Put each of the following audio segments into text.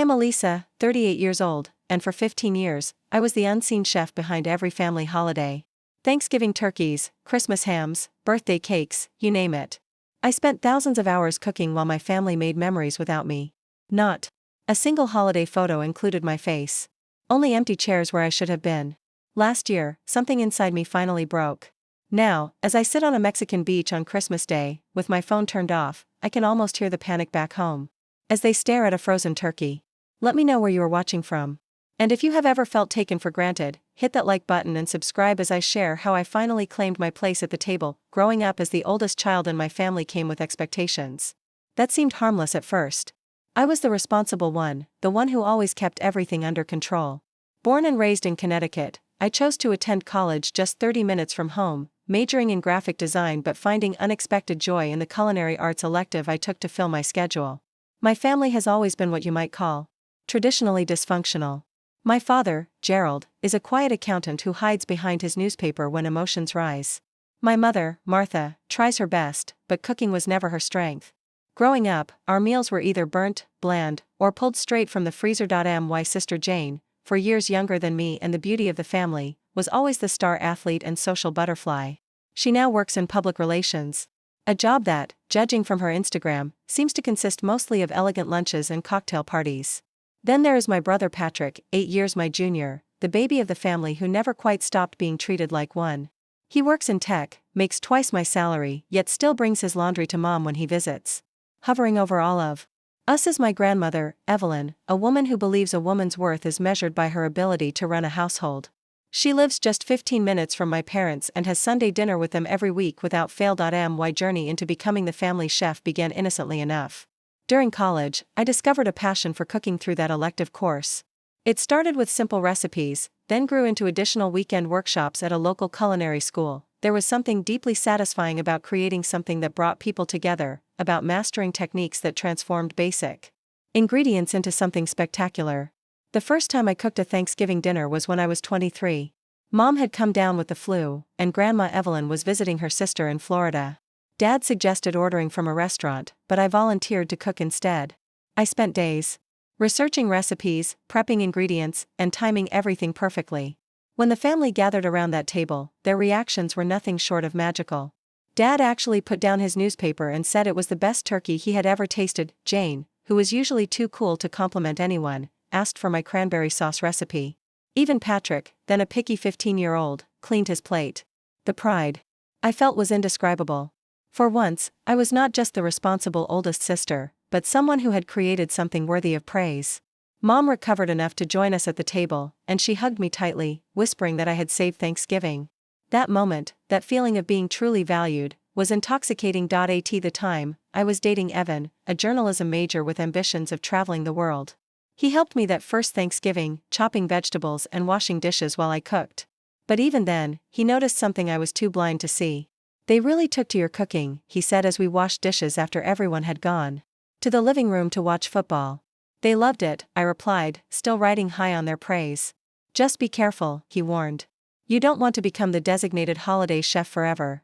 am Elisa, 38 years old, and for 15 years, I was the unseen chef behind every family holiday. Thanksgiving turkeys, Christmas hams, birthday cakes, you name it. I spent thousands of hours cooking while my family made memories without me. Not a single holiday photo included my face. Only empty chairs where I should have been. Last year, something inside me finally broke. Now, as I sit on a Mexican beach on Christmas Day, with my phone turned off, I can almost hear the panic back home. As they stare at a frozen turkey. Let me know where you are watching from. And if you have ever felt taken for granted, hit that like button and subscribe as I share how I finally claimed my place at the table. Growing up as the oldest child in my family came with expectations. That seemed harmless at first. I was the responsible one, the one who always kept everything under control. Born and raised in Connecticut, I chose to attend college just 30 minutes from home, majoring in graphic design but finding unexpected joy in the culinary arts elective I took to fill my schedule. My family has always been what you might call traditionally dysfunctional. My father, Gerald, is a quiet accountant who hides behind his newspaper when emotions rise. My mother, Martha, tries her best, but cooking was never her strength. Growing up, our meals were either burnt, bland, or pulled straight from the freezer. My sister Jane, for years younger than me and the beauty of the family, was always the star athlete and social butterfly. She now works in public relations. A job that, judging from her Instagram, seems to consist mostly of elegant lunches and cocktail parties. Then there is my brother Patrick, 8 years my junior, the baby of the family who never quite stopped being treated like one. He works in tech, makes twice my salary, yet still brings his laundry to mom when he visits. Hovering over all of us is my grandmother, Evelyn, a woman who believes a woman's worth is measured by her ability to run a household. She lives just 15 minutes from my parents and has Sunday dinner with them every week without fail. My journey into becoming the family chef began innocently enough. During college, I discovered a passion for cooking through that elective course. It started with simple recipes, then grew into additional weekend workshops at a local culinary school. There was something deeply satisfying about creating something that brought people together, about mastering techniques that transformed basic ingredients into something spectacular. The first time I cooked a Thanksgiving dinner was when I was 23. Mom had come down with the flu, and Grandma Evelyn was visiting her sister in Florida. Dad suggested ordering from a restaurant, but I volunteered to cook instead. I spent days researching recipes, prepping ingredients, and timing everything perfectly. When the family gathered around that table, their reactions were nothing short of magical. Dad actually put down his newspaper and said it was the best turkey he had ever tasted. Jane, who was usually too cool to compliment anyone, asked for my cranberry sauce recipe. Even Patrick, then a picky 15-year-old, cleaned his plate. The pride I felt was indescribable. For once, I was not just the responsible oldest sister, but someone who had created something worthy of praise. Mom recovered enough to join us at the table, and she hugged me tightly, whispering that I had saved Thanksgiving. That moment, that feeling of being truly valued, was intoxicating. At the time, I was dating Evan, a journalism major with ambitions of traveling the world. He helped me that first Thanksgiving, chopping vegetables and washing dishes while I cooked. But even then, he noticed something I was too blind to see. "They really took to your cooking," he said as we washed dishes after everyone had gone to the living room to watch football. "They loved it," I replied, still riding high on their praise. "Just be careful," he warned. "You don't want to become the designated holiday chef forever."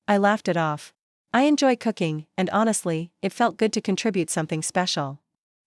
I laughed it off. I enjoy cooking, and honestly, it felt good to contribute something special.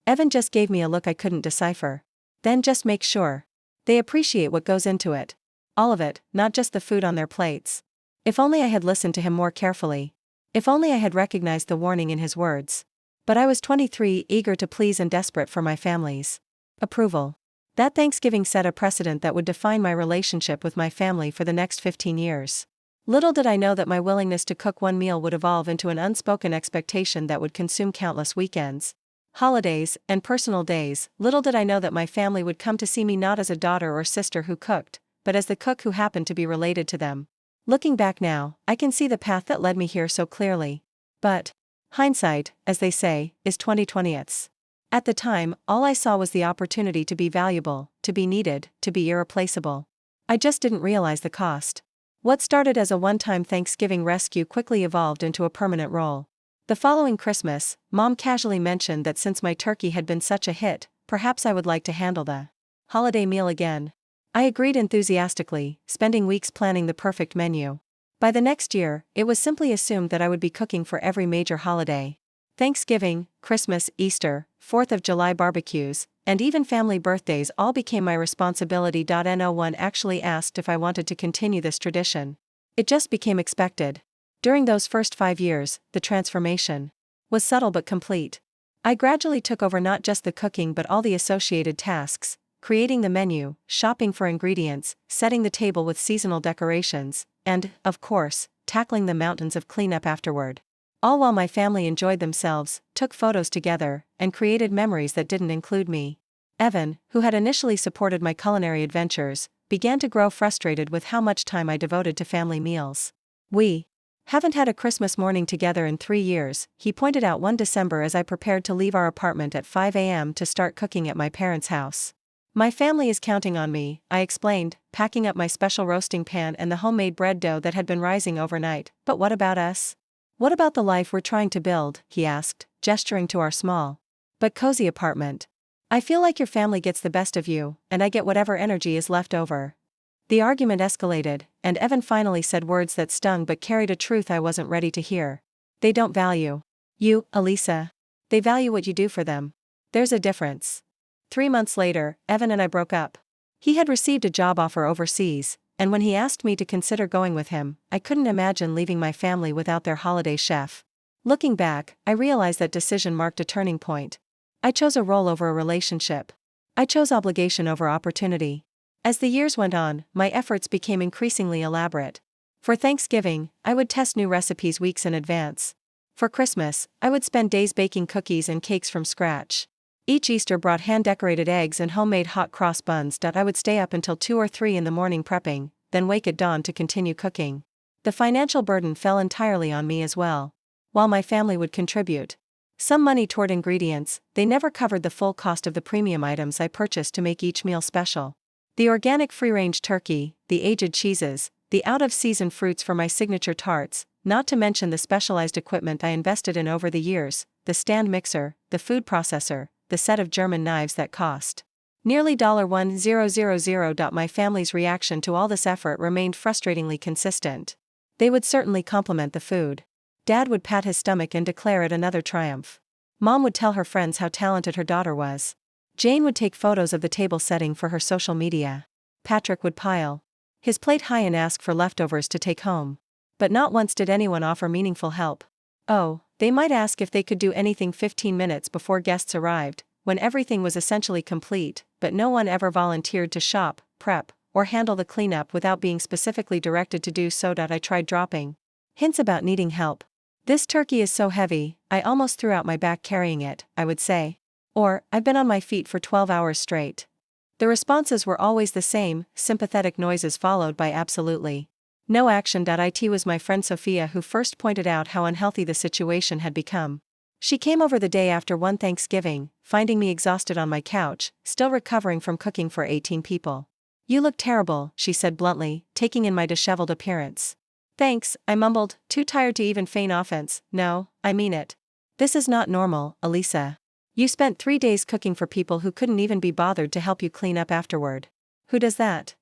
Evan just gave me a look I couldn't decipher. "Then just make sure they appreciate what goes into it. All of it, not just the food on their plates." If only I had listened to him more carefully. If only I had recognized the warning in his words. But I was 23, eager to please and desperate for my family's approval. That Thanksgiving set a precedent that would define my relationship with my family for the next 15 years. Little did I know that my willingness to cook one meal would evolve into an unspoken expectation that would consume countless weekends, holidays, and personal days. Little did I know that my family would come to see me not as a daughter or sister who cooked, but as the cook who happened to be related to them. Looking back now, I can see the path that led me here so clearly. But hindsight, as they say, is 20/20ths. At the time, all I saw was the opportunity to be valuable, to be needed, to be irreplaceable. I just didn't realize the cost. What started as a one-time Thanksgiving rescue quickly evolved into a permanent role. The following Christmas, Mom casually mentioned that since my turkey had been such a hit, perhaps I would like to handle the holiday meal again. I agreed enthusiastically, spending weeks planning the perfect menu. By the next year, it was simply assumed that I would be cooking for every major holiday. Thanksgiving, Christmas, Easter, 4th of July barbecues, and even family birthdays all became my responsibility. No one actually asked if I wanted to continue this tradition. It just became expected. During those first 5 years, the transformation was subtle but complete. I gradually took over not just the cooking but all the associated tasks, creating the menu, shopping for ingredients, setting the table with seasonal decorations, and, of course, tackling the mountains of cleanup afterward. All while my family enjoyed themselves, took photos together, and created memories that didn't include me. Evan, who had initially supported my culinary adventures, began to grow frustrated with how much time I devoted to family meals. "We haven't had a Christmas morning together in 3 years," he pointed out one December as I prepared to leave our apartment at 5 a.m. to start cooking at my parents' house. "My family is counting on me," I explained, packing up my special roasting pan and the homemade bread dough that had been rising overnight. "But what about us? What about the life we're trying to build?" he asked, gesturing to our small but cozy apartment. "I feel like your family gets the best of you, and I get whatever energy is left over." The argument escalated, and Evan finally said words that stung but carried a truth I wasn't ready to hear. "They don't value you, Elisa. They value what you do for them. There's a difference." 3 months later, Evan and I broke up. He had received a job offer overseas, and when he asked me to consider going with him, I couldn't imagine leaving my family without their holiday chef. Looking back, I realized that decision marked a turning point. I chose a role over a relationship. I chose obligation over opportunity. As the years went on, my efforts became increasingly elaborate. For Thanksgiving, I would test new recipes weeks in advance. For Christmas, I would spend days baking cookies and cakes from scratch. Each Easter brought hand-decorated eggs and homemade hot cross buns. I would stay up until 2 or 3 in the morning prepping, then wake at dawn to continue cooking. The financial burden fell entirely on me as well. While my family would contribute some money toward ingredients, they never covered the full cost of the premium items I purchased to make each meal special. The organic free-range turkey, the aged cheeses, the out-of-season fruits for my signature tarts, not to mention the specialized equipment I invested in over the years, the stand mixer, the food processor, the set of German knives that cost nearly $1,000. My family's reaction to all this effort remained frustratingly consistent. They would certainly compliment the food. Dad would pat his stomach and declare it another triumph. Mom would tell her friends how talented her daughter was. Jane would take photos of the table setting for her social media. Patrick would pile his plate high and ask for leftovers to take home. But not once did anyone offer meaningful help. Oh, they might ask if they could do anything 15 minutes before guests arrived, when everything was essentially complete, but no one ever volunteered to shop, prep, or handle the cleanup without being specifically directed to do so. I tried dropping hints about needing help. "This turkey is so heavy, I almost threw out my back carrying it," I would say. Or, "I've been on my feet for 12 hours straight." The responses were always the same, sympathetic noises followed by absolutely no action. It was my friend Sophia who first pointed out how unhealthy the situation had become. She came over the day after one Thanksgiving, finding me exhausted on my couch, still recovering from cooking for 18 people. "You look terrible," she said bluntly, taking in my disheveled appearance. "Thanks," I mumbled, too tired to even feign offense. "No, I mean it. This is not normal, Elisa. You spent 3 days cooking for people who couldn't even be bothered to help you clean up afterward. Who does that?"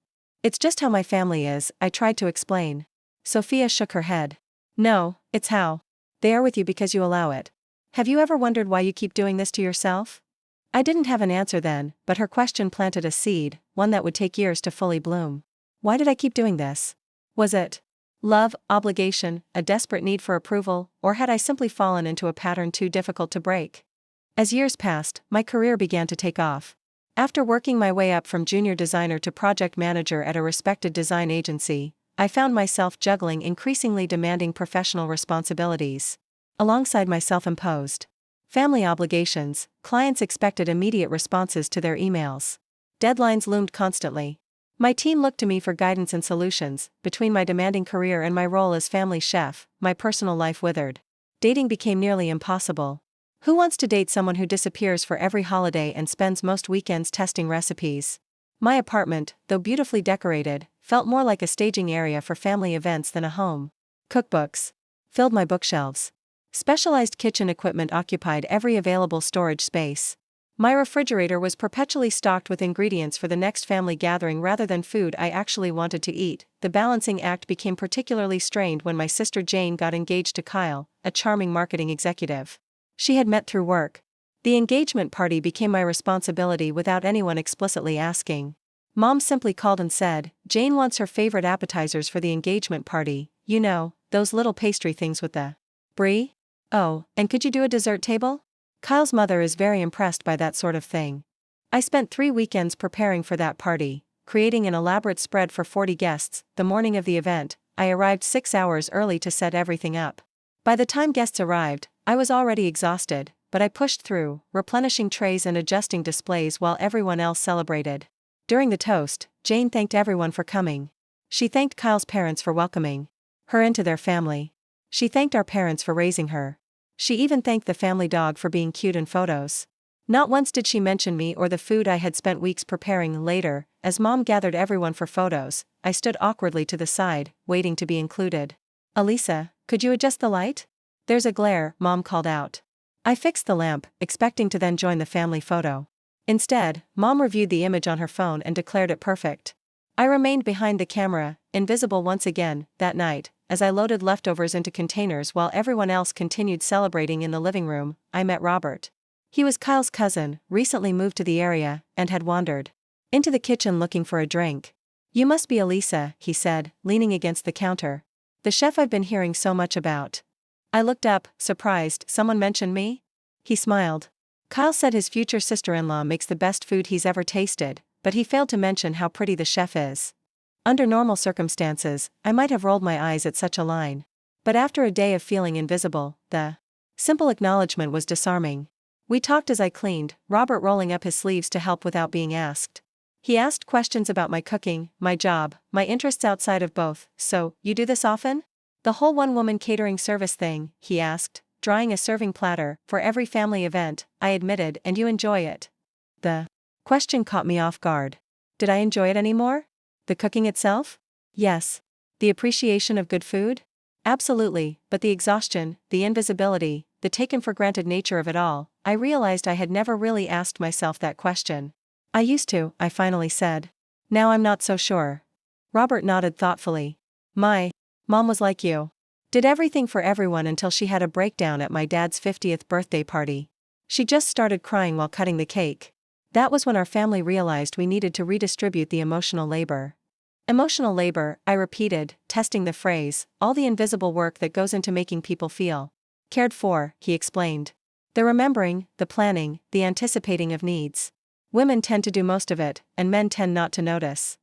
"It's just how my family is," I tried to explain. Sophia shook her head. "No, it's how they are with you because you allow it. Have you ever wondered why you keep doing this to yourself?" I didn't have an answer then, but her question planted a seed, one that would take years to fully bloom. Why did I keep doing this? Was it love, obligation, a desperate need for approval, or had I simply fallen into a pattern too difficult to break? As years passed, my career began to take off. After working my way up from junior designer to project manager at a respected design agency, I found myself juggling increasingly demanding professional responsibilities. Alongside my self-imposed family obligations, clients expected immediate responses to their emails. Deadlines loomed constantly. My team looked to me for guidance and solutions. Between my demanding career and my role as family chef, my personal life withered. Dating became nearly impossible. Who wants to date someone who disappears for every holiday and spends most weekends testing recipes? My apartment, though beautifully decorated, felt more like a staging area for family events than a home. Cookbooks filled my bookshelves. Specialized kitchen equipment occupied every available storage space. My refrigerator was perpetually stocked with ingredients for the next family gathering rather than food I actually wanted to eat. The balancing act became particularly strained when my sister Jane got engaged to Kyle, a charming marketing executive she had met through work. The engagement party became my responsibility without anyone explicitly asking. Mom simply called and said, "Jane wants her favorite appetizers for the engagement party, you know, those little pastry things with the brie? Oh, and could you do a dessert table?" Kyle's mother is very impressed by that sort of thing. I spent 3 weekends preparing for that party, creating an elaborate spread for 40 guests. The morning of the event, I arrived 6 hours early to set everything up. By the time guests arrived, I was already exhausted, but I pushed through, replenishing trays and adjusting displays while everyone else celebrated. During the toast, Jane thanked everyone for coming. She thanked Kyle's parents for welcoming her into their family. She thanked our parents for raising her. She even thanked the family dog for being cute in photos. Not once did she mention me or the food I had spent weeks preparing. Later, as Mom gathered everyone for photos, I stood awkwardly to the side, waiting to be included. "Elisa, could you adjust the light? There's a glare," Mom called out. I fixed the lamp, expecting to then join the family photo. Instead, Mom reviewed the image on her phone and declared it perfect. I remained behind the camera, invisible once again. That night, as I loaded leftovers into containers while everyone else continued celebrating in the living room, I met Robert. He was Kyle's cousin, recently moved to the area, and had wandered into the kitchen looking for a drink. "You must be Elisa," he said, leaning against the counter. "The chef I've been hearing so much about." I looked up, surprised. "Someone mentioned me?" He smiled. "Kyle said his future sister-in-law makes the best food he's ever tasted, but he failed to mention how pretty the chef is." Under normal circumstances, I might have rolled my eyes at such a line. But after a day of feeling invisible, the simple acknowledgement was disarming. We talked as I cleaned, Robert rolling up his sleeves to help without being asked. He asked questions about my cooking, my job, my interests outside of both. "So, you do this often? The whole one-woman catering service thing?" he asked, drawing a serving platter for every family event. I admitted, "And you enjoy it?" The question caught me off guard. Did I enjoy it anymore? The cooking itself? Yes. The appreciation of good food? Absolutely, but the exhaustion, the invisibility, the taken-for-granted nature of it all, I realized I had never really asked myself that question. "I used to," I finally said. "Now I'm not so sure." Robert nodded thoughtfully. "My mom was like you. Did everything for everyone until she had a breakdown at my dad's 50th birthday party. She just started crying while cutting the cake. That was when our family realized we needed to redistribute the emotional labor." Emotional labor, I repeated, testing the phrase, all the invisible work that goes into making people feel cared for, he explained. The remembering, the planning, the anticipating of needs. Women tend to do most of it, and men tend not to notice.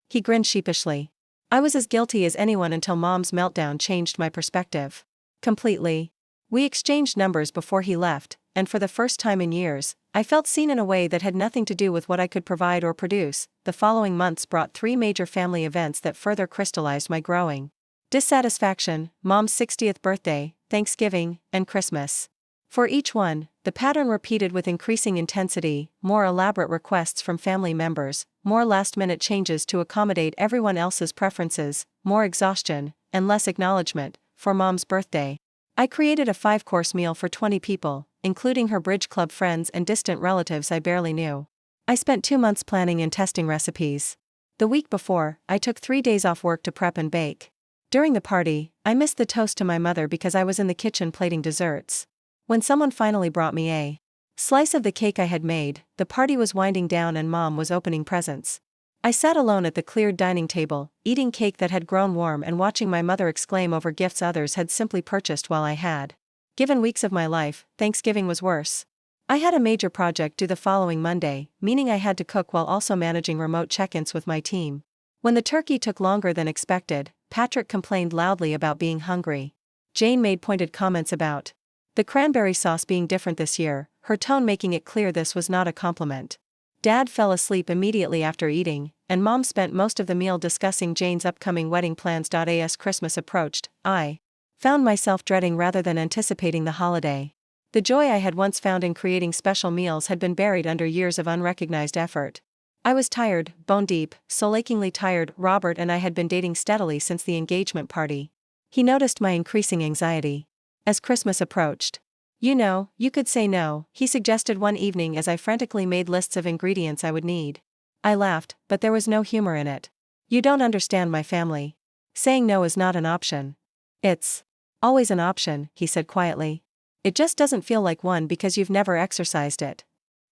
He grinned sheepishly. I was as guilty as anyone until Mom's meltdown changed my perspective. Completely. We exchanged numbers before he left, and for the first time in years, I felt seen in a way that had nothing to do with what I could provide or produce. The following months brought 3 major family events that further crystallized my growing dissatisfaction: Mom's 60th birthday, Thanksgiving, and Christmas. For each one, the pattern repeated with increasing intensity: more elaborate requests from family members, more last-minute changes to accommodate everyone else's preferences, more exhaustion, and less acknowledgement. For Mom's birthday, I created a 5-course meal for 20 people, including her bridge club friends and distant relatives I barely knew. I spent 2 months planning and testing recipes. The week before, I took 3 days off work to prep and bake. During the party, I missed the toast to my mother because I was in the kitchen plating desserts. When someone finally brought me a slice of the cake I had made, the party was winding down and Mom was opening presents. I sat alone at the cleared dining table, eating cake that had grown warm and watching my mother exclaim over gifts others had simply purchased while I had given weeks of my life. Thanksgiving was worse. I had a major project due the following Monday, meaning I had to cook while also managing remote check-ins with my team. When the turkey took longer than expected, Patrick complained loudly about being hungry. Jane made pointed comments about the cranberry sauce being different this year, her tone making it clear this was not a compliment. Dad fell asleep immediately after eating, and Mom spent most of the meal discussing Jane's upcoming wedding plans. As Christmas approached, I found myself dreading rather than anticipating the holiday. The joy I had once found in creating special meals had been buried under years of unrecognized effort. I was tired, bone deep, soul achingly tired. Robert and I had been dating steadily since the engagement party. He noticed my increasing anxiety. As Christmas approached, "You know, you could say no," he suggested one evening as I frantically made lists of ingredients I would need. I laughed, but there was no humor in it. "You don't understand my family. Saying no is not an option." "It's always an option," he said quietly. It just doesn't feel like one because you've never exercised it.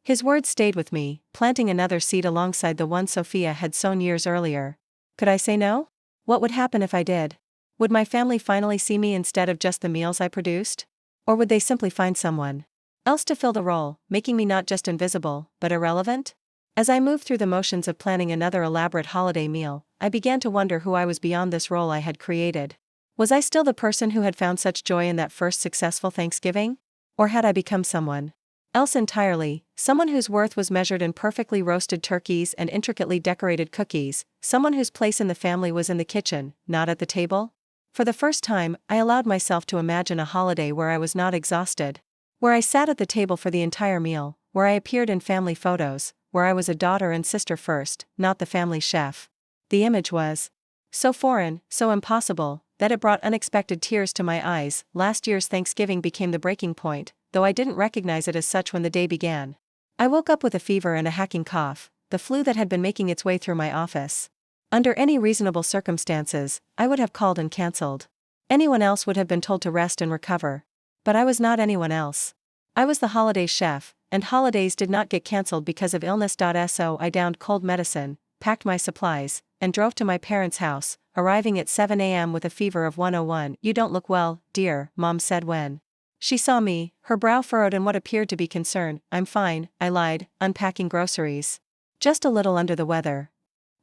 His words stayed with me, planting another seed alongside the one Sophia had sown years earlier. Could I say no? What would happen if I did? Would my family finally see me instead of just the meals I produced? Or would they simply find someone else to fill the role, making me not just invisible, but irrelevant? As I moved through the motions of planning another elaborate holiday meal, I began to wonder who I was beyond this role I had created. Was I still the person who had found such joy in that first successful Thanksgiving? Or had I become someone else entirely, someone whose worth was measured in perfectly roasted turkeys and intricately decorated cookies, someone whose place in the family was in the kitchen, not at the table? For the first time, I allowed myself to imagine a holiday where I was not exhausted. Where I sat at the table for the entire meal, where I appeared in family photos, where I was a daughter and sister first, not the family chef. The image was so foreign, so impossible, that it brought unexpected tears to my eyes. Last year's Thanksgiving became the breaking point, though I didn't recognize it as such when the day began. I woke up with a fever and a hacking cough, the flu that had been making its way through my office. Under any reasonable circumstances, I would have called and cancelled. Anyone else would have been told to rest and recover. But I was not anyone else. I was the holiday chef, and holidays did not get cancelled because of illness. So I downed cold medicine, packed my supplies, and drove to my parents' house, arriving at 7 a.m. with a fever of 101. "You don't look well, dear," Mom said when she saw me, her brow furrowed in what appeared to be concern. "I'm fine," I lied, unpacking groceries. "Just a little under the weather."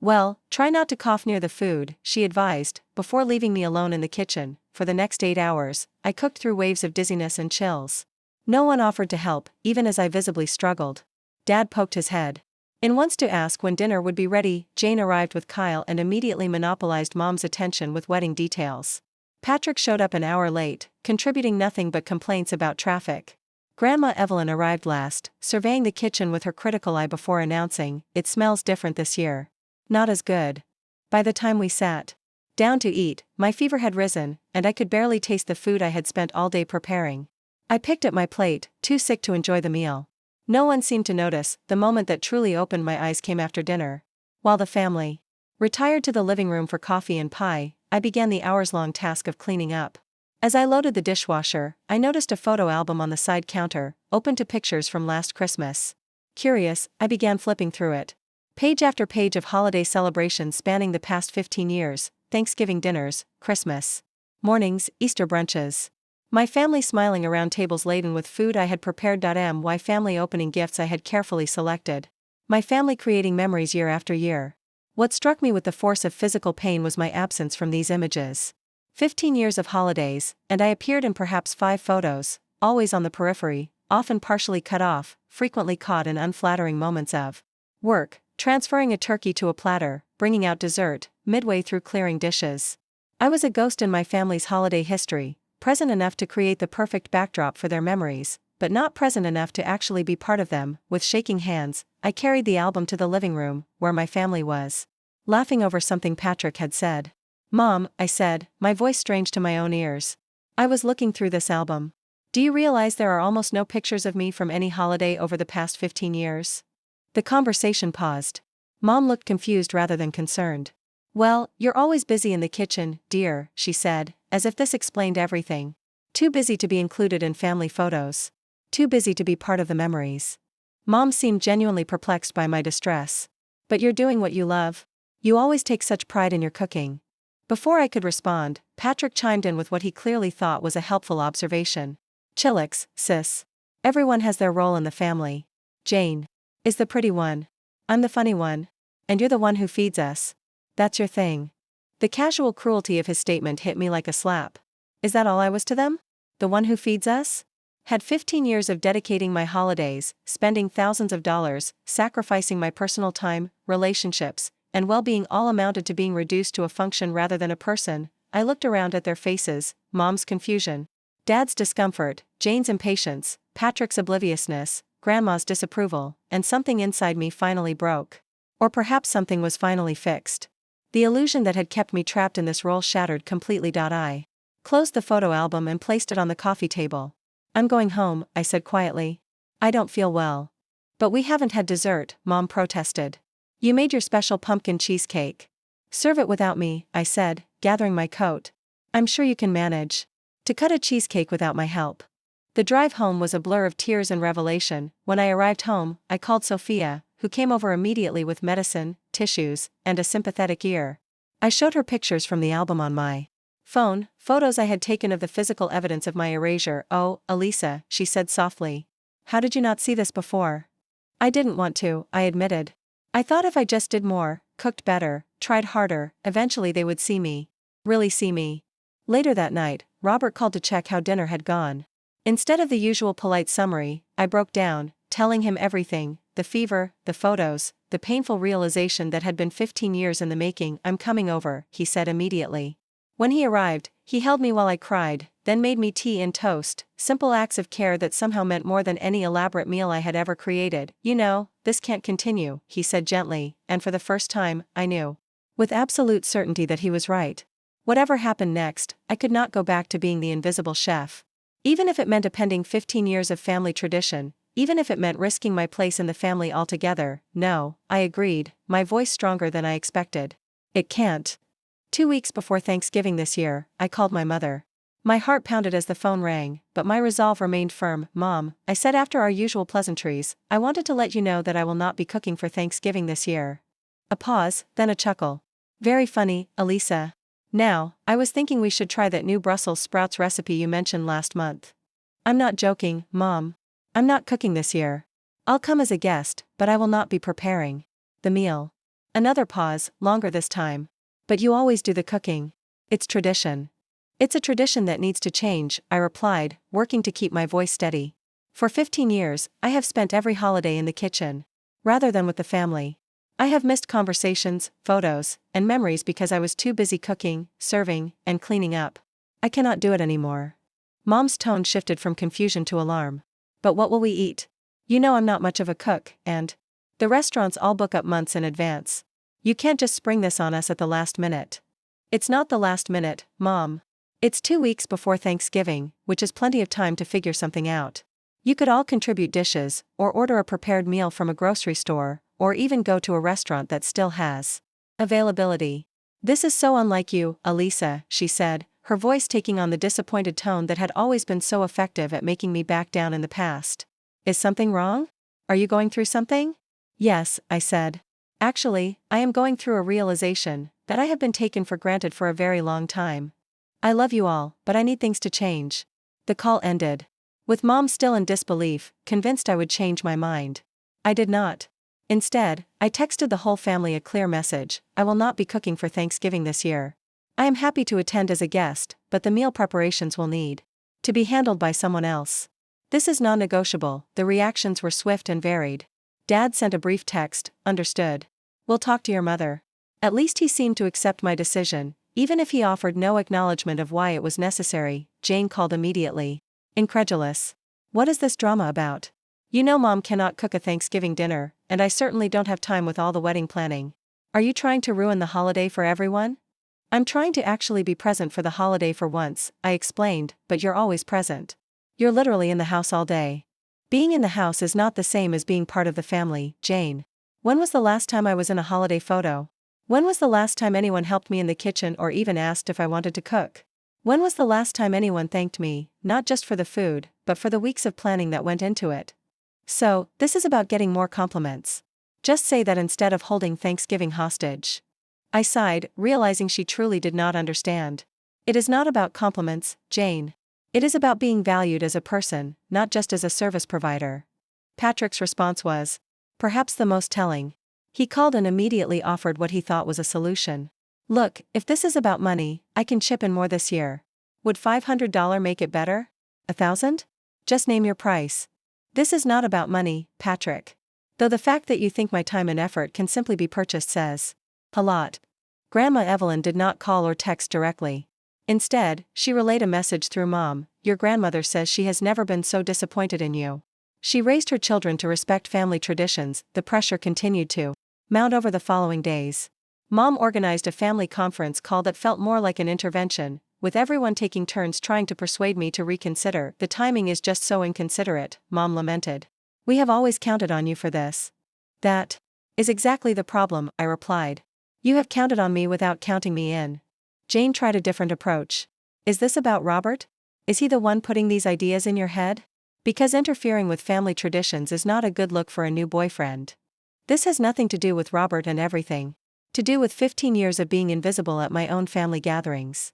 "Well, try not to cough near the food," she advised, before leaving me alone in the kitchen. For the next 8 hours, I cooked through waves of dizziness and chills. No one offered to help, even as I visibly struggled. Dad poked his head in once to ask when dinner would be ready. Jane arrived with Kyle and immediately monopolized Mom's attention with wedding details. Patrick showed up an hour late, contributing nothing but complaints about traffic. Grandma Evelyn arrived last, surveying the kitchen with her critical eye before announcing, "It smells different this year. Not as good." By the time we sat down to eat, my fever had risen, and I could barely taste the food I had spent all day preparing. I picked at my plate, too sick to enjoy the meal. No one seemed to notice. The moment that truly opened my eyes came after dinner. While the family retired to the living room for coffee and pie, I began the hours-long task of cleaning up. As I loaded the dishwasher, I noticed a photo album on the side counter, open to pictures from last Christmas. Curious, I began flipping through it. Page after page of holiday celebrations spanning the past 15 years, Thanksgiving dinners, Christmas mornings, Easter brunches. My family smiling around tables laden with food I had prepared. My family opening gifts I had carefully selected. My family creating memories year after year. What struck me with the force of physical pain was my absence from these images. 15 years of holidays, and I appeared in perhaps 5 photos, always on the periphery, often partially cut off, frequently caught in unflattering moments of work, transferring a turkey to a platter, bringing out dessert, midway through clearing dishes. I was a ghost in my family's holiday history, present enough to create the perfect backdrop for their memories, but not present enough to actually be part of them. With shaking hands, I carried the album to the living room, where my family was laughing over something Patrick had said. "Mom," I said, my voice strange to my own ears. "I was looking through this album. Do you realize there are almost no pictures of me from any holiday over the past 15 years? The conversation paused. Mom looked confused rather than concerned. "Well, you're always busy in the kitchen, dear," she said, as if this explained everything. "Too busy to be included in family photos. Too busy to be part of the memories." Mom seemed genuinely perplexed by my distress. "But you're doing what you love. You always take such pride in your cooking." Before I could respond, Patrick chimed in with what he clearly thought was a helpful observation. "Chillax, sis. Everyone has their role in the family. Jane is the pretty one. I'm the funny one. And you're the one who feeds us. That's your thing." The casual cruelty of his statement hit me like a slap. Is that all I was to them? The one who feeds us? Had 15 years of dedicating my holidays, spending thousands of dollars, sacrificing my personal time, relationships, and well-being all amounted to being reduced to a function rather than a person? I looked around at their faces, Mom's confusion, Dad's discomfort, Jane's impatience, Patrick's obliviousness, Grandma's disapproval, and something inside me finally broke. Or perhaps something was finally fixed. The illusion that had kept me trapped in this role shattered completely. I closed the photo album and placed it on the coffee table. "I'm going home," I said quietly. "I don't feel well." "But we haven't had dessert," Mom protested. "You made your special pumpkin cheesecake." "Serve it without me," I said, gathering my coat. "I'm sure you can manage to cut a cheesecake without my help." The drive home was a blur of tears and revelation. When I arrived home, I called Sophia, who came over immediately with medicine, tissues, and a sympathetic ear. I showed her pictures from the album on my phone, photos I had taken of the physical evidence of my erasure. "Oh, Elisa," she said softly. "How did you not see this before?" "I didn't want to," I admitted. "I thought if I just did more, cooked better, tried harder, eventually they would see me. Really see me." Later that night, Robert called to check how dinner had gone. Instead of the usual polite summary, I broke down, telling him everything: the fever, the photos, the painful realization that had been 15 years in the making. "I'm coming over," he said immediately. When he arrived, he held me while I cried, then made me tea and toast, simple acts of care that somehow meant more than any elaborate meal I had ever created. "You know, this can't continue," he said gently, and for the first time, I knew with absolute certainty that he was right. Whatever happened next, I could not go back to being the invisible chef. Even if it meant appending 15 years of family tradition, even if it meant risking my place in the family altogether. "No," I agreed, my voice stronger than I expected. "It can't." 2 weeks before Thanksgiving this year, I called my mother. My heart pounded as the phone rang, but my resolve remained firm. "Mom," I said after our usual pleasantries, "I wanted to let you know that I will not be cooking for Thanksgiving this year." A pause, then a chuckle. "Very funny, Elisa. Now, I was thinking we should try that new Brussels sprouts recipe you mentioned last month." "I'm not joking, Mom. I'm not cooking this year. I'll come as a guest, but I will not be preparing the meal." Another pause, longer this time. "But you always do the cooking. It's tradition." "It's a tradition that needs to change," I replied, working to keep my voice steady. "For 15 years, I have spent every holiday in the kitchen, rather than with the family. I have missed conversations, photos, and memories because I was too busy cooking, serving, and cleaning up. I cannot do it anymore." Mom's tone shifted from confusion to alarm. "But what will we eat? You know I'm not much of a cook, and the restaurants all book up months in advance. You can't just spring this on us at the last minute." "It's not the last minute, Mom. It's 2 weeks before Thanksgiving, which is plenty of time to figure something out. You could all contribute dishes, or order a prepared meal from a grocery store, or even go to a restaurant that still has availability." "This is so unlike you, Elisa," she said, her voice taking on the disappointed tone that had always been so effective at making me back down in the past. "Is something wrong? Are you going through something?" "Yes," I said. "Actually, I am going through a realization that I have been taken for granted for a very long time. I love you all, but I need things to change." The call ended. With Mom still in disbelief, convinced I would change my mind. I did not. Instead, I texted the whole family a clear message: "I will not be cooking for Thanksgiving this year. I am happy to attend as a guest, but the meal preparations will need to be handled by someone else. This is non-negotiable." The reactions were swift and varied. Dad sent a brief text: "Understood. We'll talk to your mother." At least he seemed to accept my decision, even if he offered no acknowledgement of why it was necessary. Jane called immediately. Incredulous. "What is this drama about? You know Mom cannot cook a Thanksgiving dinner, and I certainly don't have time with all the wedding planning. Are you trying to ruin the holiday for everyone?" "I'm trying to actually be present for the holiday for once," I explained, "but you're always present. You're literally in the house all day." "Being in the house is not the same as being part of the family, Jane. When was the last time I was in a holiday photo? When was the last time anyone helped me in the kitchen or even asked if I wanted to cook? When was the last time anyone thanked me, not just for the food, but for the weeks of planning that went into it? So, this is about getting more compliments. Just say that instead of holding Thanksgiving hostage." I sighed, realizing she truly did not understand. "It is not about compliments, Jane. It is about being valued as a person, not just as a service provider." Patrick's response was perhaps the most telling. He called and immediately offered what he thought was a solution. "Look, if this is about money, I can chip in more this year. Would $500 make it better? 1,000? Just name your price." "This is not about money, Patrick. Though the fact that you think my time and effort can simply be purchased says a lot." Grandma Evelyn did not call or text directly. Instead, she relayed a message through Mom: "Your grandmother says she has never been so disappointed in you." She raised her children to respect family traditions. The pressure continued to mount over the following days. Mom organized a family conference call that felt more like an intervention, with everyone taking turns trying to persuade me to reconsider. "The timing is just so inconsiderate," Mom lamented. "We have always counted on you for this." "That is exactly the problem," I replied. "You have counted on me without counting me in." Jane tried a different approach. "Is this about Robert? Is he the one putting these ideas in your head? Because interfering with family traditions is not a good look for a new boyfriend. This has nothing to do with Robert and everything to do with 15 years of being invisible at my own family gatherings.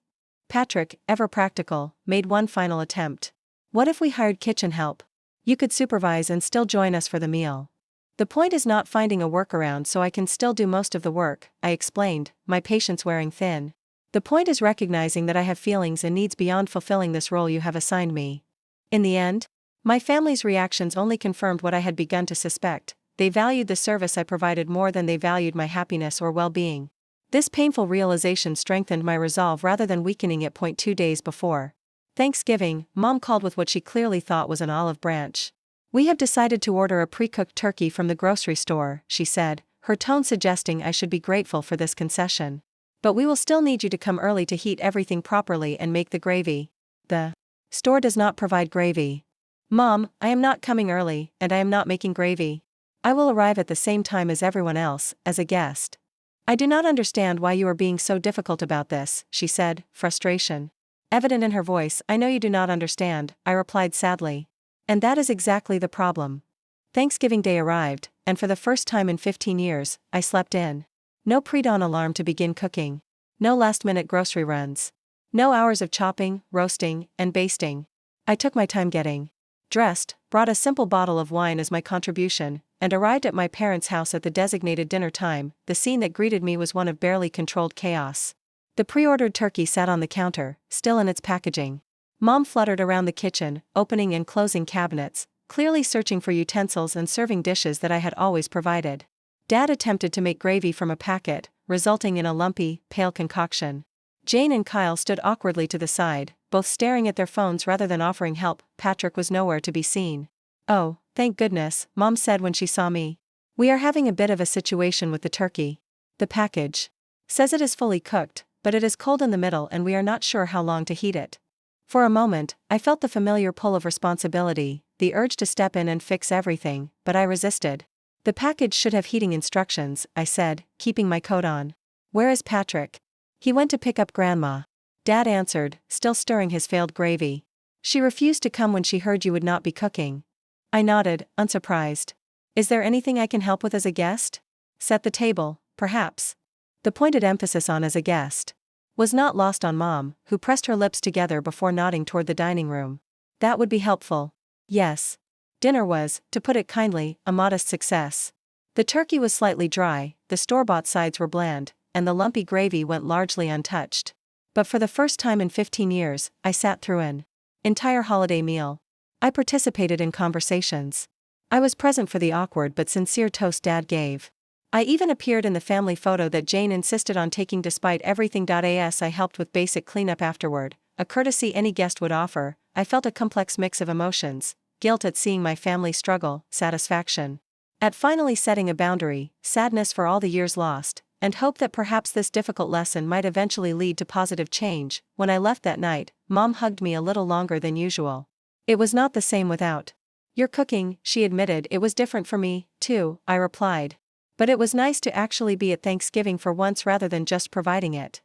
Patrick, ever practical, made one final attempt. What if we hired kitchen help? You could supervise and still join us for the meal. The point is not finding a workaround so I can still do most of the work, I explained, my patience wearing thin. The point is recognizing that I have feelings and needs beyond fulfilling this role you have assigned me. In the end, my family's reactions only confirmed what I had begun to suspect. They valued the service I provided more than they valued my happiness or well-being. This painful realization strengthened my resolve rather than weakening it. 2 days before Thanksgiving, Mom called with what she clearly thought was an olive branch. We have decided to order a pre-cooked turkey from the grocery store, she said, her tone suggesting I should be grateful for this concession. But we will still need you to come early to heat everything properly and make the gravy. The store does not provide gravy. Mom, I am not coming early, and I am not making gravy. I will arrive at the same time as everyone else, as a guest. I do not understand why you are being so difficult about this, she said, frustration evident in her voice. I know you do not understand, I replied sadly. And that is exactly the problem. Thanksgiving Day arrived, and for the first time in 15 years, I slept in. No pre-dawn alarm to begin cooking. No last-minute grocery runs. No hours of chopping, roasting, and basting. I took my time getting dressed, brought a simple bottle of wine as my contribution, and arrived at my parents' house at the designated dinner time. The scene that greeted me was one of barely controlled chaos. The pre-ordered turkey sat on the counter, still in its packaging. Mom fluttered around the kitchen, opening and closing cabinets, clearly searching for utensils and serving dishes that I had always provided. Dad attempted to make gravy from a packet, resulting in a lumpy, pale concoction. Jane and Kyle stood awkwardly to the side, both staring at their phones rather than offering help. Patrick was nowhere to be seen. Oh, thank goodness, Mom said when she saw me. We are having a bit of a situation with the turkey. The package says it is fully cooked, but it is cold in the middle and we are not sure how long to heat it. For a moment, I felt the familiar pull of responsibility, the urge to step in and fix everything, but I resisted. The package should have heating instructions, I said, keeping my coat on. Where is Patrick? He went to pick up Grandma. Dad answered, still stirring his failed gravy. She refused to come when she heard you would not be cooking. I nodded, unsurprised. Is there anything I can help with as a guest? Set the table, perhaps. The pointed emphasis on as a guest was not lost on Mom, who pressed her lips together before nodding toward the dining room. That would be helpful. Yes. Dinner was, to put it kindly, a modest success. The turkey was slightly dry, the store-bought sides were bland, and the lumpy gravy went largely untouched. But for the first time in 15 years, I sat through an entire holiday meal. I participated in conversations. I was present for the awkward but sincere toast Dad gave. I even appeared in the family photo that Jane insisted on taking despite everything. As I helped with basic cleanup afterward, a courtesy any guest would offer, I felt a complex mix of emotions: guilt at seeing my family struggle, satisfaction at finally setting a boundary, sadness for all the years lost, and hope that perhaps this difficult lesson might eventually lead to positive change. When I left that night, Mom hugged me a little longer than usual. It was not the same without your cooking, she admitted. It was different for me, too, I replied. But it was nice to actually be at Thanksgiving for once rather than just providing it.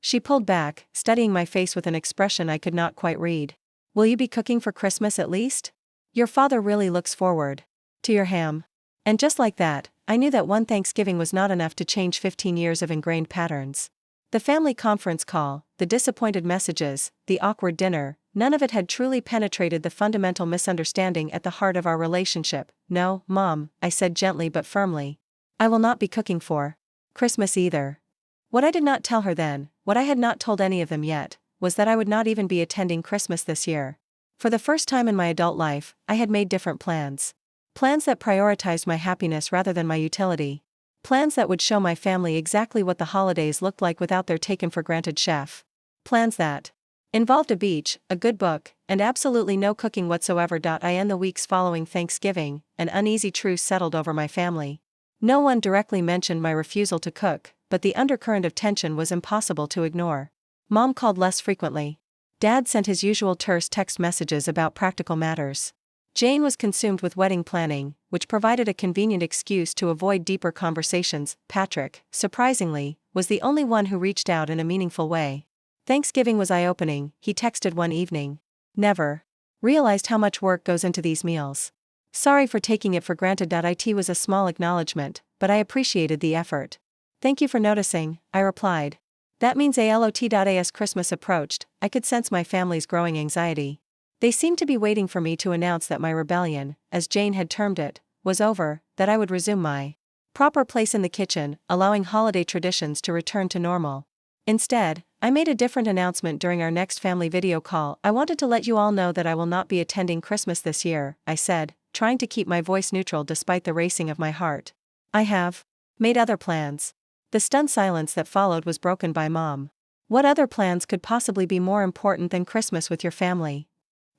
She pulled back, studying my face with an expression I could not quite read. Will you be cooking for Christmas at least? Your father really looks forward to your ham. And just like that, I knew that one Thanksgiving was not enough to change 15 years of ingrained patterns. The family conference call, the disappointed messages, the awkward dinner, none of it had truly penetrated the fundamental misunderstanding at the heart of our relationship. No, Mom, I said gently but firmly. I will not be cooking for Christmas either. What I did not tell her then, what I had not told any of them yet, was that I would not even be attending Christmas this year. For the first time in my adult life, I had made different plans. Plans that prioritized my happiness rather than my utility. Plans that would show my family exactly what the holidays looked like without their taken-for-granted chef. Plans that involved a beach, a good book, and absolutely no cooking whatsoever. In the weeks following Thanksgiving, an uneasy truce settled over my family. No one directly mentioned my refusal to cook, but the undercurrent of tension was impossible to ignore. Mom called less frequently. Dad sent his usual terse text messages about practical matters. Jane was consumed with wedding planning, which provided a convenient excuse to avoid deeper conversations. Patrick, surprisingly, was the only one who reached out in a meaningful way. Thanksgiving was eye-opening, he texted one evening. Never. Realized how much work goes into these meals. Sorry for taking it for granted. It was a small acknowledgement, but I appreciated the effort. Thank you for noticing, I replied. That means a lot. As Christmas approached, I could sense my family's growing anxiety. They seemed to be waiting for me to announce that my rebellion, as Jane had termed it, was over, that I would resume my proper place in the kitchen, allowing holiday traditions to return to normal. Instead, I made a different announcement during our next family video call. I wanted to let you all know that I will not be attending Christmas this year, I said, trying to keep my voice neutral despite the racing of my heart. I have made other plans. The stunned silence that followed was broken by Mom. What other plans could possibly be more important than Christmas with your family?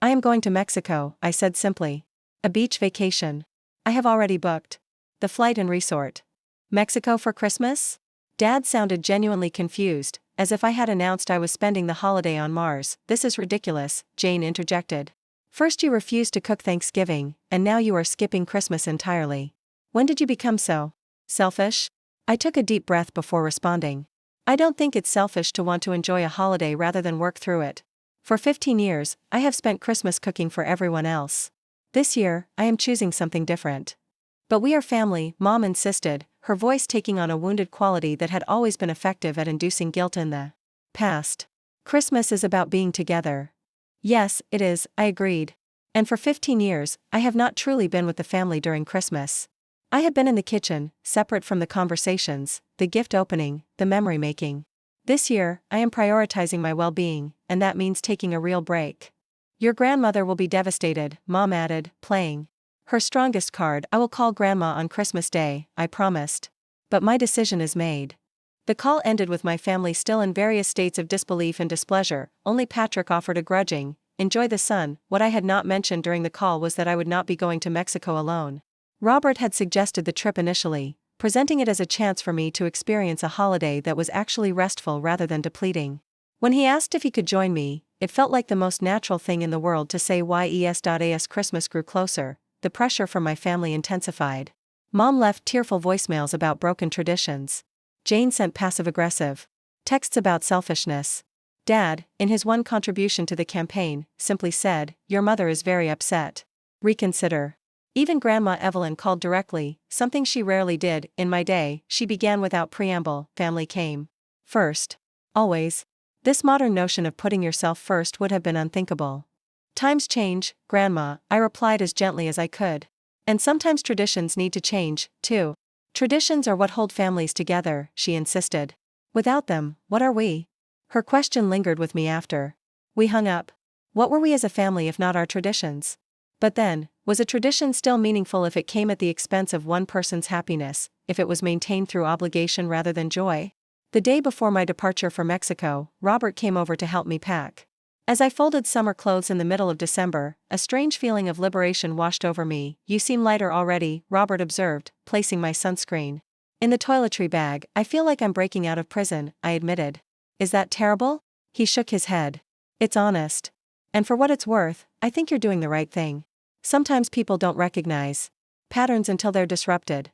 I am going to Mexico, I said simply. A beach vacation. I have already booked the flight and resort. Mexico for Christmas? Dad sounded genuinely confused, as if I had announced I was spending the holiday on Mars. This is ridiculous, Jane interjected. First you refused to cook Thanksgiving, and now you are skipping Christmas entirely. When did you become so selfish? I took a deep breath before responding. I don't think it's selfish to want to enjoy a holiday rather than work through it. For 15 years, I have spent Christmas cooking for everyone else. This year, I am choosing something different. But we are family, Mom insisted, her voice taking on a wounded quality that had always been effective at inducing guilt in the past. Christmas is about being together. Yes, it is, I agreed. And for 15 years, I have not truly been with the family during Christmas. I have been in the kitchen, separate from the conversations, the gift opening, the memory making. This year, I am prioritizing my well-being, and that means taking a real break. Your grandmother will be devastated, Mom added, playing her strongest card. I will call Grandma on Christmas Day, I promised. But my decision is made. The call ended with my family still in various states of disbelief and displeasure. Only Patrick offered a grudging, "Enjoy the sun." What I had not mentioned during the call was that I would not be going to Mexico alone. Robert had suggested the trip initially, presenting it as a chance for me to experience a holiday that was actually restful rather than depleting. When he asked if he could join me, it felt like the most natural thing in the world to say yes. As Christmas grew closer, the pressure from my family intensified. Mom left tearful voicemails about broken traditions. Jane sent passive-aggressive texts about selfishness. Dad, in his one contribution to the campaign, simply said, "Your mother is very upset. Reconsider." Even Grandma Evelyn called directly, something she rarely did. In my day, she began without preamble, family came first. Always. This modern notion of putting yourself first would have been unthinkable. Times change, Grandma, I replied as gently as I could. And sometimes traditions need to change, too. Traditions are what hold families together, she insisted. Without them, what are we? Her question lingered with me after we hung up. What were we as a family if not our traditions? But then, was a tradition still meaningful if it came at the expense of one person's happiness, if it was maintained through obligation rather than joy? The day before my departure for Mexico, Robert came over to help me pack. As I folded summer clothes in the middle of December, a strange feeling of liberation washed over me. "You seem lighter already," Robert observed, placing my sunscreen in the toiletry bag. "I feel like I'm breaking out of prison," I admitted. "Is that terrible?" He shook his head. "It's honest. And for what it's worth, I think you're doing the right thing. Sometimes people don't recognize patterns until they're disrupted."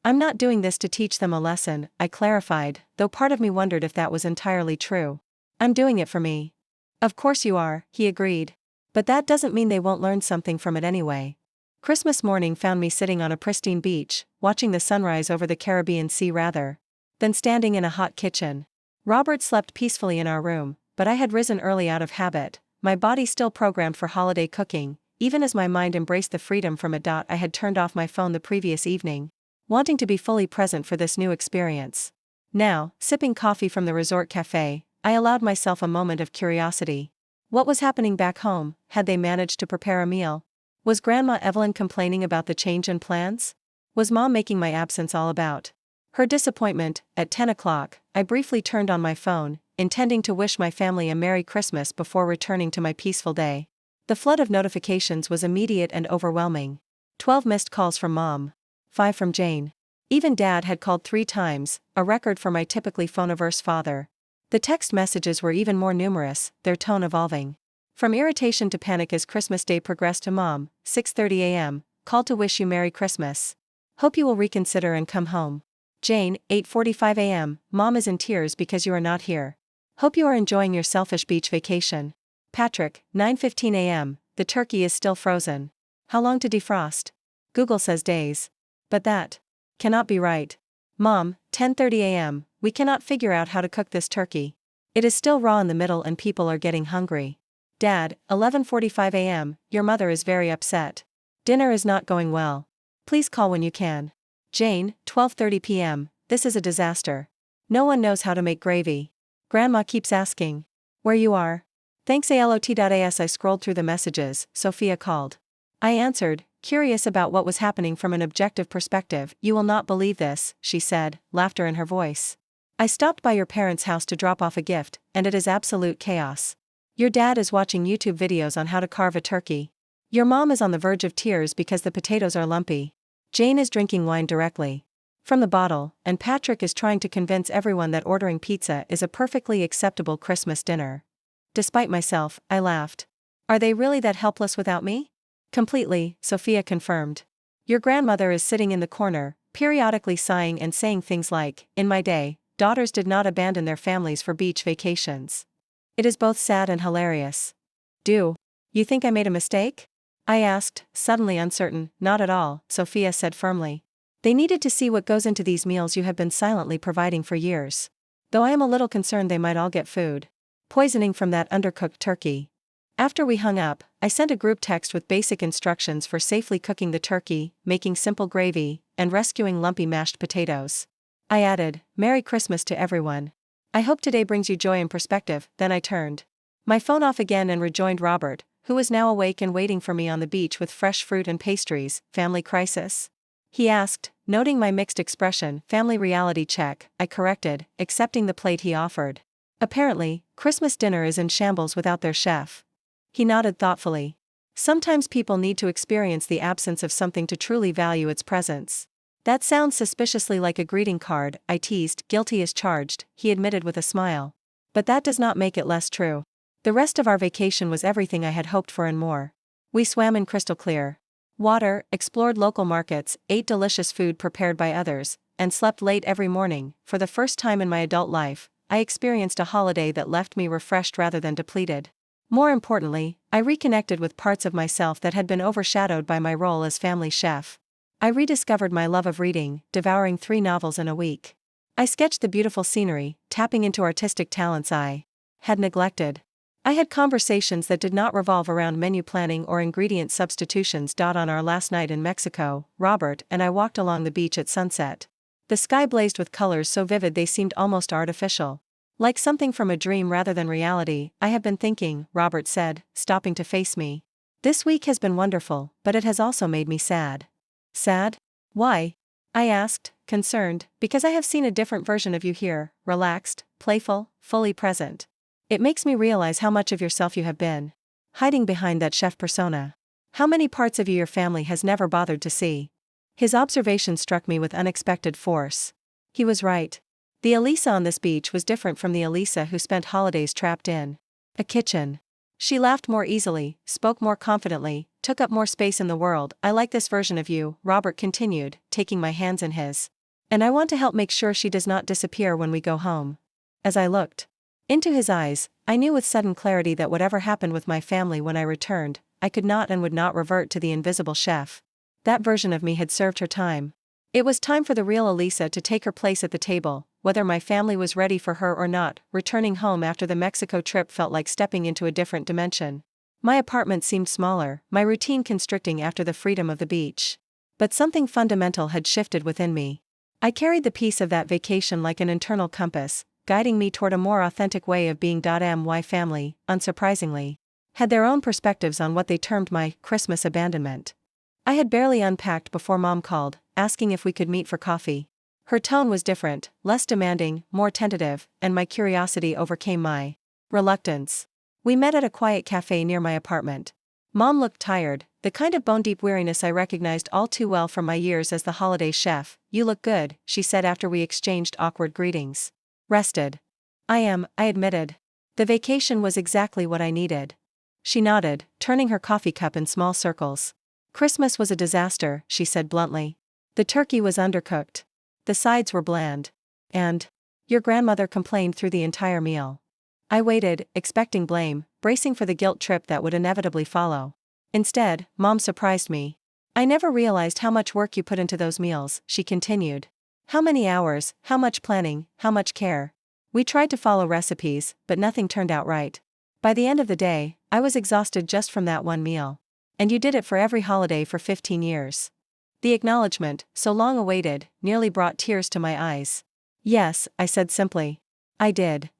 "I'm not doing this to teach them a lesson," I clarified, though part of me wondered if that was entirely true. "I'm doing it for me." "Of course you are," he agreed. "But that doesn't mean they won't learn something from it anyway." Christmas morning found me sitting on a pristine beach, watching the sunrise over the Caribbean Sea rather than standing in a hot kitchen. Robert slept peacefully in our room, but I had risen early out of habit, my body still programmed for holiday cooking, even as my mind embraced the freedom from it. I had turned off my phone the previous evening, wanting to be fully present for this new experience. Now, sipping coffee from the resort cafe, I allowed myself a moment of curiosity. What was happening back home? Had they managed to prepare a meal? Was Grandma Evelyn complaining about the change in plans? Was Mom making my absence all about her disappointment? At 10 o'clock, I briefly turned on my phone, intending to wish my family a Merry Christmas before returning to my peaceful day. The flood of notifications was immediate and overwhelming. 12 missed calls from Mom. 5 from Jane. Even Dad had called 3 times, a record for my typically phone-averse father. The text messages were even more numerous, their tone evolving from irritation to panic as Christmas Day progressed. To Mom, 6:30 a.m., called to wish you Merry Christmas. Hope you will reconsider and come home. Jane, 8:45 a.m., Mom is in tears because you are not here. Hope you are enjoying your selfish beach vacation. Patrick, 9:15 a.m., the turkey is still frozen. How long to defrost? Google says days. But that cannot be right. Mom, 10:30 a.m., we cannot figure out how to cook this turkey. It is still raw in the middle and people are getting hungry. Dad, 11:45 a.m., your mother is very upset. Dinner is not going well. Please call when you can. Jane, 12:30 p.m., this is a disaster. No one knows how to make gravy. Grandma keeps asking where you are. Thanks alot.as. I scrolled through the messages. Sophia called. I answered, curious about what was happening from an objective perspective. You will not believe this, she said, laughter in her voice. I stopped by your parents' house to drop off a gift, and it is absolute chaos. Your dad is watching YouTube videos on how to carve a turkey. Your mom is on the verge of tears because the potatoes are lumpy. Jane is drinking wine directly from the bottle, and Patrick is trying to convince everyone that ordering pizza is a perfectly acceptable Christmas dinner. Despite myself, I laughed. Are they really that helpless without me? Completely, Sophia confirmed. Your grandmother is sitting in the corner, periodically sighing and saying things like, in my day, daughters did not abandon their families for beach vacations. It is both sad and hilarious. Do you think I made a mistake? I asked, suddenly uncertain. Not at all, Sophia said firmly. They needed to see what goes into these meals you have been silently providing for years. Though I am a little concerned they might all get food poisoning from that undercooked turkey. After we hung up, I sent a group text with basic instructions for safely cooking the turkey, making simple gravy, and rescuing lumpy mashed potatoes. I added, Merry Christmas to everyone. I hope today brings you joy and perspective. Then I turned my phone off again and rejoined Robert, who was now awake and waiting for me on the beach with fresh fruit and pastries. Family crisis? He asked, noting my mixed expression. Family reality check, I corrected, accepting the plate he offered. Apparently, Christmas dinner is in shambles without their chef. He nodded thoughtfully. Sometimes people need to experience the absence of something to truly value its presence. That sounds suspiciously like a greeting card, I teased. Guilty as charged, he admitted with a smile. But that does not make it less true. The rest of our vacation was everything I had hoped for and more. We swam in crystal clear water, explored local markets, ate delicious food prepared by others, and slept late every morning. For the first time in my adult life, I experienced a holiday that left me refreshed rather than depleted. More importantly, I reconnected with parts of myself that had been overshadowed by my role as family chef. I rediscovered my love of reading, devouring 3 novels in a week. I sketched the beautiful scenery, tapping into artistic talents I had neglected. I had conversations that did not revolve around menu planning or ingredient substitutions. On our last night in Mexico, Robert and I walked along the beach at sunset. The sky blazed with colors so vivid they seemed almost artificial. Like something from a dream rather than reality. I have been thinking, Robert said, stopping to face me. This week has been wonderful, but it has also made me sad. Sad? Why? I asked, concerned, because I have seen a different version of you here, relaxed, playful, fully present. It makes me realize how much of yourself you have been hiding behind that chef persona. How many parts of you your family has never bothered to see. His observation struck me with unexpected force. He was right. The Elisa on this beach was different from the Elisa who spent holidays trapped in a kitchen. She laughed more easily, spoke more confidently, took up more space in the world. I like this version of you, Robert continued, taking my hands in his. And I want to help make sure she does not disappear when we go home. As I looked into his eyes, I knew with sudden clarity that whatever happened with my family when I returned, I could not and would not revert to the invisible chef. That version of me had served her time. It was time for the real Elisa to take her place at the table, whether my family was ready for her or not. Returning home after the Mexico trip felt like stepping into a different dimension. My apartment seemed smaller, my routine constricting after the freedom of the beach. But something fundamental had shifted within me. I carried the peace of that vacation like an internal compass, guiding me toward a more authentic way of being. My family, unsurprisingly, had their own perspectives on what they termed my Christmas abandonment. I had barely unpacked before Mom called, asking if we could meet for coffee. Her tone was different, less demanding, more tentative, and my curiosity overcame my reluctance. We met at a quiet cafe near my apartment. Mom looked tired, the kind of bone-deep weariness I recognized all too well from my years as the holiday chef. You look good, she said after we exchanged awkward greetings. Rested. I am, I admitted. The vacation was exactly what I needed. She nodded, turning her coffee cup in small circles. Christmas was a disaster, she said bluntly. The turkey was undercooked. The sides were bland. And your grandmother complained through the entire meal. I waited, expecting blame, bracing for the guilt trip that would inevitably follow. Instead, Mom surprised me. "I never realized how much work you put into those meals," she continued. "How many hours, how much planning, how much care. We tried to follow recipes, but nothing turned out right. By the end of the day, I was exhausted just from that one meal. And you did it for every holiday for 15 years. The acknowledgement, so long awaited, nearly brought tears to my eyes. "Yes," I said simply. "I did.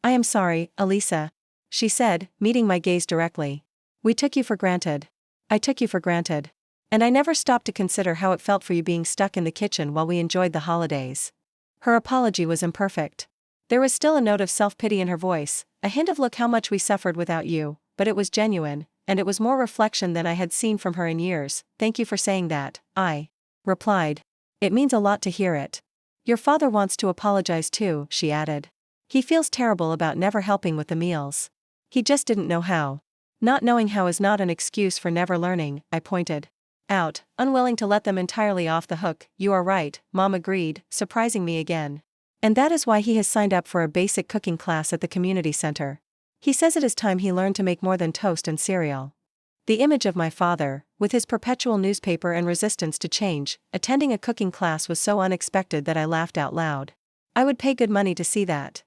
I am sorry, Elisa," she said, meeting my gaze directly. "We took you for granted. I took you for granted. And I never stopped to consider how it felt for you being stuck in the kitchen while we enjoyed the holidays." Her apology was imperfect. There was still a note of self-pity in her voice, a hint of "look how much we suffered without you," but it was genuine, and it was more reflection than I had seen from her in years. "Thank you for saying that," I replied. "It means a lot to hear it. Your father wants to apologize too," she added. "He feels terrible about never helping with the meals. He just didn't know how." "Not knowing how is not an excuse for never learning," I pointed out, unwilling to let them entirely off the hook. "You are right," Mom agreed, surprising me again. "And that is why he has signed up for a basic cooking class at the community center. He says it is time he learned to make more than toast and cereal." The image of my father, with his perpetual newspaper and resistance to change, attending a cooking class was so unexpected that I laughed out loud. "I would pay good money to see that."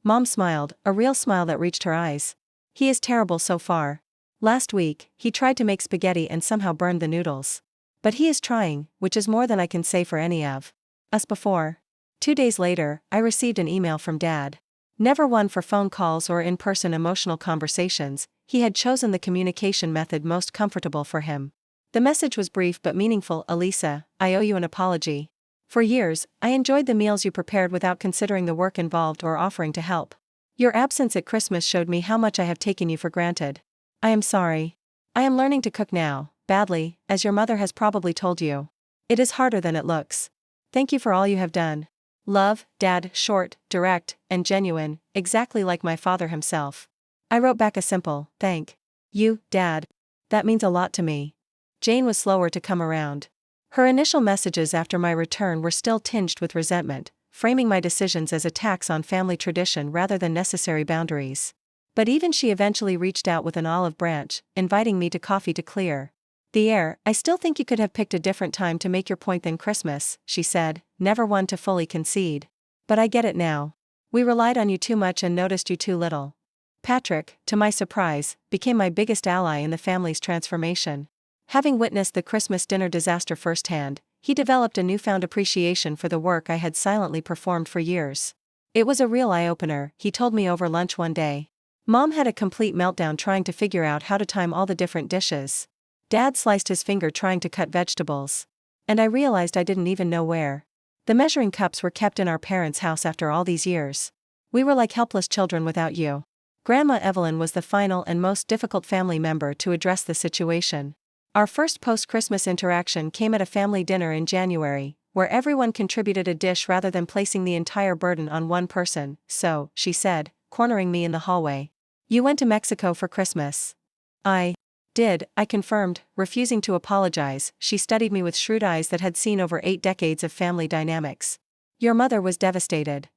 Mom smiled, a real smile that reached her eyes. "He is terrible so far. Last week, he tried to make spaghetti and somehow burned the noodles. But he is trying, which is more than I can say for any of us before." 2 days later, I received an email from Dad. Never one for phone calls or in-person emotional conversations, he had chosen the communication method most comfortable for him. The message was brief but meaningful. "Elisa, I owe you an apology. For years, I enjoyed the meals you prepared without considering the work involved or offering to help. Your absence at Christmas showed me how much I have taken you for granted. I am sorry. I am learning to cook now, badly, as your mother has probably told you. It is harder than it looks. Thank you for all you have done. Love, Dad." Short, direct, and genuine, exactly like my father himself. I wrote back a simple, "Thank you, Dad. That means a lot to me." Jane was slower to come around. Her initial messages after my return were still tinged with resentment, framing my decisions as attacks on family tradition rather than necessary boundaries. But even she eventually reached out with an olive branch, inviting me to coffee to clear the air. "I still think you could have picked a different time to make your point than Christmas," she said, never one to fully concede. "But I get it now. We relied on you too much and noticed you too little." Patrick, to my surprise, became my biggest ally in the family's transformation. Having witnessed the Christmas dinner disaster firsthand, he developed a newfound appreciation for the work I had silently performed for years. "It was a real eye-opener," he told me over lunch one day. "Mom had a complete meltdown trying to figure out how to time all the different dishes. Dad sliced his finger trying to cut vegetables. And I realized I didn't even know where the measuring cups were kept in our parents' house after all these years. We were like helpless children without you." Grandma Evelyn was the final and most difficult family member to address the situation. Our first post-Christmas interaction came at a family dinner in January, where everyone contributed a dish rather than placing the entire burden on one person. "So," she said, cornering me in the hallway, "you went to Mexico for Christmas." "I did," I confirmed, refusing to apologize. She studied me with shrewd eyes that had seen over 8 decades of family dynamics. "Your mother was devastated."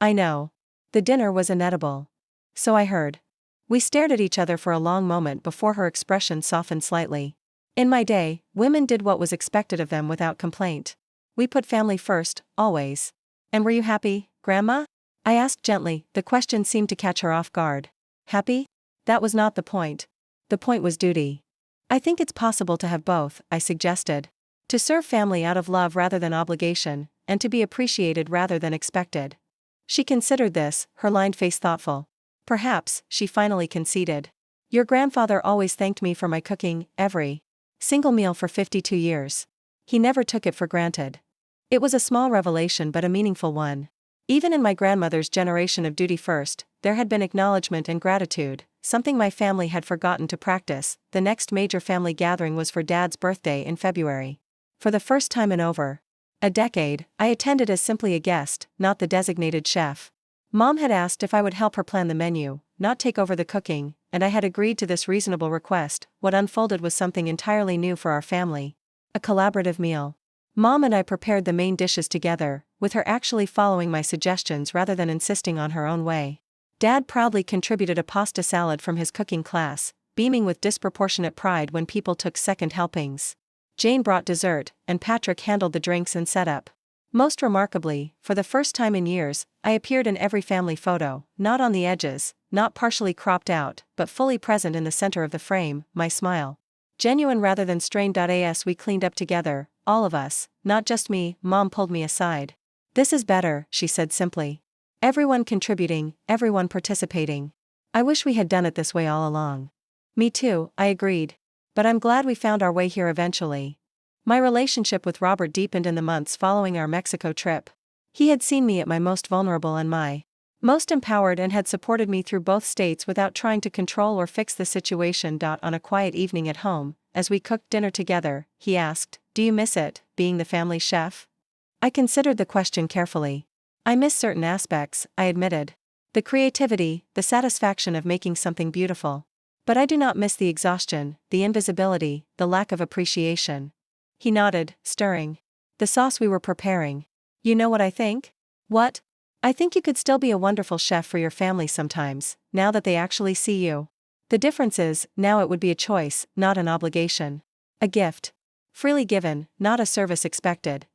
"I know. The dinner was inedible." "So I heard." We stared at each other for a long moment before her expression softened slightly. "In my day, women did what was expected of them without complaint. We put family first, always." "And were you happy, Grandma?" I asked gently. The question seemed to catch her off guard. "Happy? That was not the point. The point was duty." "I think it's possible to have both," I suggested. "To serve family out of love rather than obligation, and to be appreciated rather than expected." She considered this, her lined face thoughtful. "Perhaps," she finally conceded. "Your grandfather always thanked me for my cooking, every single meal for 52 years. He never took it for granted." It was a small revelation but a meaningful one. Even in my grandmother's generation of duty first, there had been acknowledgement and gratitude, something my family had forgotten to practice. The next major family gathering was for Dad's birthday in February. For the first time in over a decade, I attended as simply a guest, not the designated chef. Mom had asked if I would help her plan the menu, not take over the cooking, and I had agreed to this reasonable request. What unfolded was something entirely new for our family. A collaborative meal. Mom and I prepared the main dishes together, with her actually following my suggestions rather than insisting on her own way. Dad proudly contributed a pasta salad from his cooking class, beaming with disproportionate pride when people took second helpings. Jane brought dessert, and Patrick handled the drinks and setup. Most remarkably, for the first time in years, I appeared in every family photo, not on the edges, not partially cropped out, but fully present in the center of the frame, my smile. Genuine rather than strained. As we cleaned up together, all of us, not just me. Mom pulled me aside. "This is better," she said simply. "Everyone contributing, everyone participating. I wish we had done it this way all along." "Me too," I agreed. "But I'm glad we found our way here eventually." My relationship with Robert deepened in the months following our Mexico trip. He had seen me at my most vulnerable and my most empowered and had supported me through both states without trying to control or fix the situation. On a quiet evening at home, as we cooked dinner together, he asked, "Do you miss it, being the family chef?" I considered the question carefully. "I miss certain aspects," I admitted. "The creativity, the satisfaction of making something beautiful. But I do not miss the exhaustion, the invisibility, the lack of appreciation." He nodded, stirring the sauce we were preparing. "You know what I think?" "What?" "I think you could still be a wonderful chef for your family sometimes, now that they actually see you. The difference is, now it would be a choice, not an obligation. A gift. Freely given, not a service expected."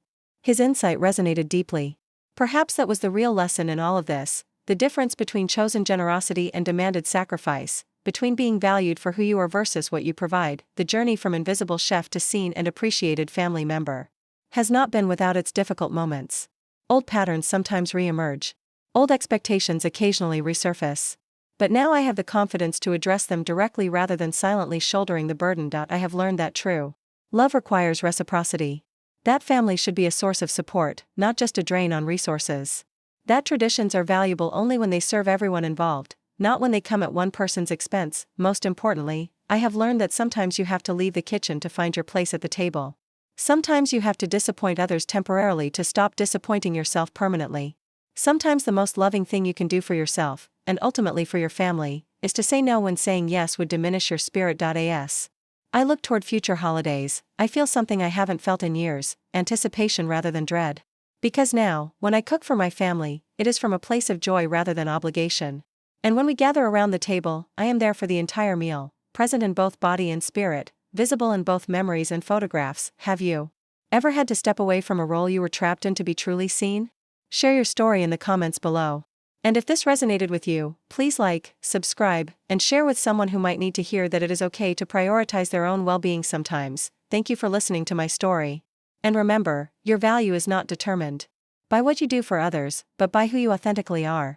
His insight resonated deeply. Perhaps that was the real lesson in all of this, the difference between chosen generosity and demanded sacrifice, between being valued for who you are versus what you provide. The journey from invisible chef to seen and appreciated family member has not been without its difficult moments. Old patterns sometimes re-emerge. Old expectations occasionally resurface. But now I have the confidence to address them directly rather than silently shouldering the burden. I have learned that true love requires reciprocity. That family should be a source of support, not just a drain on resources. That traditions are valuable only when they serve everyone involved, not when they come at one person's expense. Most importantly, I have learned that sometimes you have to leave the kitchen to find your place at the table. Sometimes you have to disappoint others temporarily to stop disappointing yourself permanently. Sometimes the most loving thing you can do for yourself, and ultimately for your family, is to say no when saying yes would diminish your spirit. As I look toward future holidays, I feel something I haven't felt in years, anticipation rather than dread. Because now, when I cook for my family, it is from a place of joy rather than obligation. And when we gather around the table, I am there for the entire meal, present in both body and spirit, visible in both memories and photographs. Have you ever had to step away from a role you were trapped in to be truly seen? Share your story in the comments below. And if this resonated with you, please like, subscribe, and share with someone who might need to hear that it is okay to prioritize their own well-being sometimes. Thank you for listening to my story. And remember, your value is not determined by what you do for others, but by who you authentically are.